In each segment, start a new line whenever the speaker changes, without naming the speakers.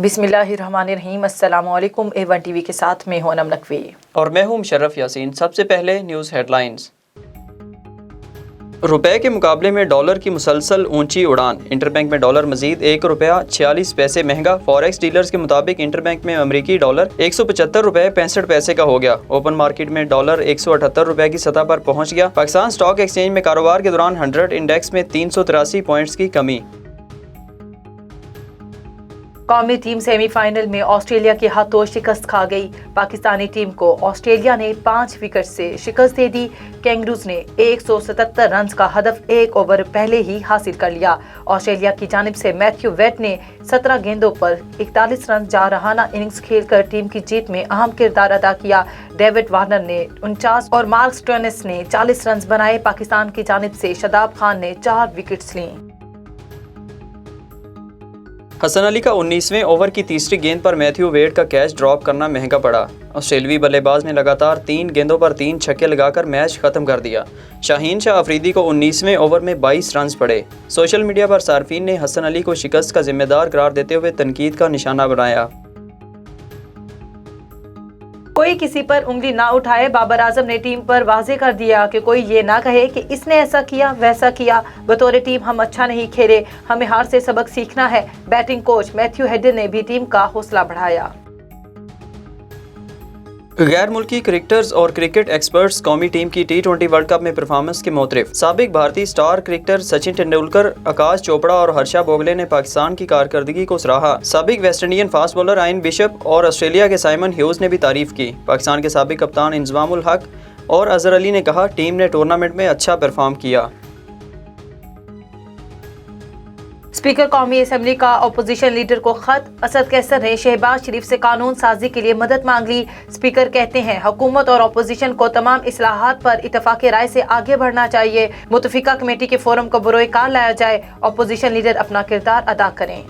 बिस्मिल्लाहिर्रहमानिर्रहीम। अस्सलाम वालेकुम। A1 टीवी के साथ मैं हूं अनम नकवी
और मैं हूं मुशर्रफ यासीन। सबसे पहले न्यूज़ हेडलाइंस। रुपए के मुकाबले में डॉलर की मुसलसल ऊंची उड़ान। इंटरबैंक में डॉलर मजीद ₹1.46 महंगा। फॉरेक्स डीलर्स के मुताबिक इंटरबैंक में अमेरिकी डॉलर ₹175.65 का हो गया। ओपन मार्केट में डॉलर ₹178 की सतह पर पहुंच गया। पाकिस्तान स्टॉक एक्सचेंज में कारोबार के दौरान 100 इंडेक्स में 383 पॉइंट्स की कमी।
कौमी टीम सेमीफाइनल में ऑस्ट्रेलिया के हाथों शिकस्त खा गई। पाकिस्तानी टीम को ऑस्ट्रेलिया ने 5 विकेट से शिकस्त दे दी। कैंगरूज ने 177 रन का हदफ 1 ओवर पहले ही हासिल कर लिया। ऑस्ट्रेलिया की जानिब से मैथ्यू वेट ने 17 गेंदों पर 41 रन जारहाना इनिंग्स खेलकर टीम की जीत में अहम किरदार अदा किया। डेविड वार्नर ने 49 और मार्क स्टोइनिस ने 40 रन बनाए। पाकिस्तान की जानिब से शादाब खान ने 4 विकेट्स लीं।
हसन अली का 19वें ओवर की तीसरी गेंद पर मैथ्यू वेड का कैच ड्रॉप करना महंगा पड़ा। ऑस्ट्रेलवी बल्लेबाज ने लगातार 3 गेंदों पर 3 छक्के लगाकर मैच खत्म कर दिया। शाहीन शाह अफरीदी को 19वें ओवर में 22 रन पड़े। सोशल मीडिया पर सार्फिन ने हसन अली को शिकस्त का जिम्मेदार करार देते हुए तनकीद का निशाना बनाया।
कोई किसी पर उंगली ना उठाए। बाबर आजम ने टीम पर वाजे कर दिया कि कोई ये ना कहे कि इसने ऐसा किया वैसा किया। बतौर टीम हम अच्छा नहीं खेले, हमें हार से सबक सीखना है। बैटिंग कोच मैथ्यू हेडन ने भी टीम का हौसला बढ़ाया।
गैर मुल्की क्रिकेटर्स और क्रिकेट एक्सपर्ट्स कौमी टीम की T20 वर्ल्ड कप में परफॉर्मेंस के मोतरफ। साबिक भारतीय स्टार क्रिकेटर सचिन तेंदुलकर, आकाश चोपड़ा और हर्षा भोगले ने पाकिस्तान की कारकर्दगी को सराहा। साबिक West Indian fast bowler ion bishop और ऑस्ट्रेलिया के साइमन ह्यूज ने भी तारीफ की। पाकिस्तान के साबिक कप्तान इंजमाम उल हक और अजहर अली ने कहा, टीम ने टूर्नामेंट में अच्छा परफॉर्म किया।
स्पीकर कौमी असम्बली का अपोजिशन लीडर को खत। असद कैसर ने शहबाज शरीफ से कानून साजी के लिए मदद मांग ली। स्पीकर कहते हैं हुकूमत और अपोजिशन को तमाम इस्लाहात पर इत्तफाक राय से आगे बढ़ना चाहिए। मुतफिका कमेटी के फोरम को बरोए कार लाया जाए। अपोजिशन लीडर अपना किरदार अदा करें।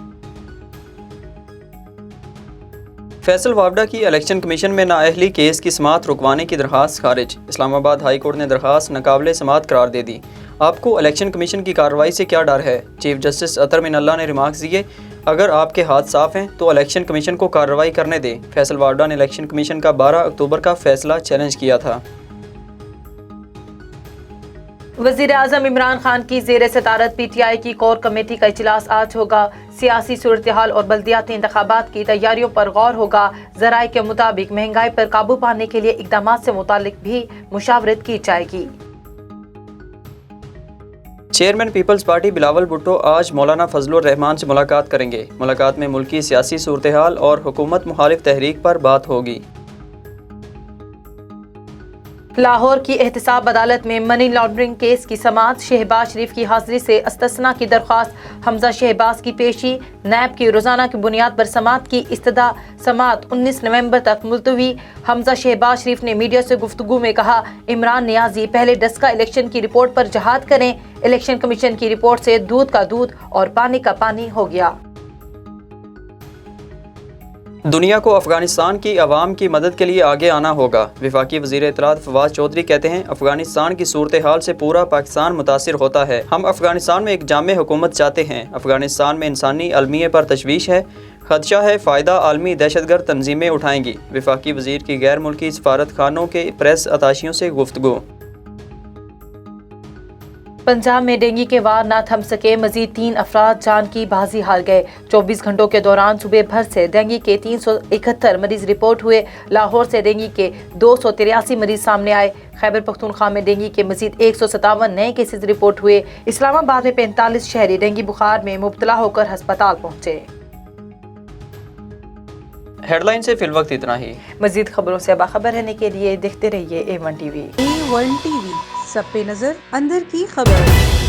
फैसल वावडा की इलेक्शन कमीशन में नाअहली केस की समाअत रुकवाने की दरख्वास्त खारिज। इस्लामाबाद हाई कोर्ट ने दरख्वास्त नाकाबिले समाअत करार दे दी। आपको इलेक्शन कमीशन की कार्रवाई से क्या डर है? चीफ जस्टिस अतर मिनल्ला ने रिमार्क्स दिए, अगर आपके हाथ साफ हैं तो इलेक्शन कमीशन को कार्रवाई करने दें। फैसल वावडा ने इलेक्शन कमीशन का 12 अक्टूबर का फैसला चैलेंज किया था।
वज़ीर आज़म इमरान खान की ज़ेर सदारत PTI की कोर कमेटी का इजलास आज होगा। सियासी सूरत हाल और बल्दियाती इंतखाबात की तैयारियों पर गौर होगा। ज़राए के मुताबिक महंगाई पर काबू पाने के लिए इक़दामात से मुतालिक भी मुशावरत की जाएगी।
चेयरमैन पीपल्स पार्टी बिलावल भुट्टो आज मौलाना फजलुर रहमान से मुलाकात करेंगे। मुलाकात में मुल्की सियासी सूरत हाल और हुकूमत मुखालिफ तहरीक पर बात होगी।
लाहौर की एहतसाब अदालत में मनी लॉन्ड्रिंग केस की समाअत। शहबाज शरीफ की हाजिरी से इस्तस्ना की दरख्वास्त। हमजा शहबाज की पेशी। नैब की रोजाना की बुनियाद पर समाअत की इस्तदा। समाअत 19 नवंबर तक मुलतवी। हमजा शहबाज शरीफ ने मीडिया से गुफ्तगू में कहा, इमरान नियाजी पहले डस्का इलेक्शन की रिपोर्ट पर जहाद करें। इलेक्शन कमीशन की रिपोर्ट से दूध का दूध और पानी का पानी हो गया।
दुनिया को अफगानिस्तान की आवाम की मदद के लिए आगे आना होगा। वफाकी वज़ीर इत्तलात फवाद चौधरी कहते हैं, अफगानिस्तान की सूरत हाल से पूरा पाकिस्तान मुतासिर होता है। हम अफगानिस्तान में एक जामे हुकूमत चाहते हैं। अफगानिस्तान में इंसानी अलमिये पर तशवीश है, खदशा है, फ़ायदा आलमी दहशतगर्द तंजीमें उठाएंगी। वफाकी वज़ीर की गैर मुल्की सफारत खानों के प्रेस अताशियों से गुफ्तगू।
पंजाब में डेंगू के वार न थम सके। मजीद 3 अफराद जान की बाजी हार गए। 24 घंटों के दौरान सुबह भर से डेंगू के 371 मरीज रिपोर्ट हुए। लाहौर से डेंगू के 283 मरीज सामने आए। खैबर पख्तूनख्वा में डेंगू के मजीद 157 नए केसेस रिपोर्ट हुए। इस्लामाबाद में 45 शहरी डेंगू बुखार में मुब्तला होकर अस्पताल पहुंचे।
हेडलाइन से फिल वक्त इतना ही।
मजीद खबरों से बाखबर रहने के लिए देखते रहिए A1 टीवी।
A1 टीवी, सब पे नजर, अंदर की खबर।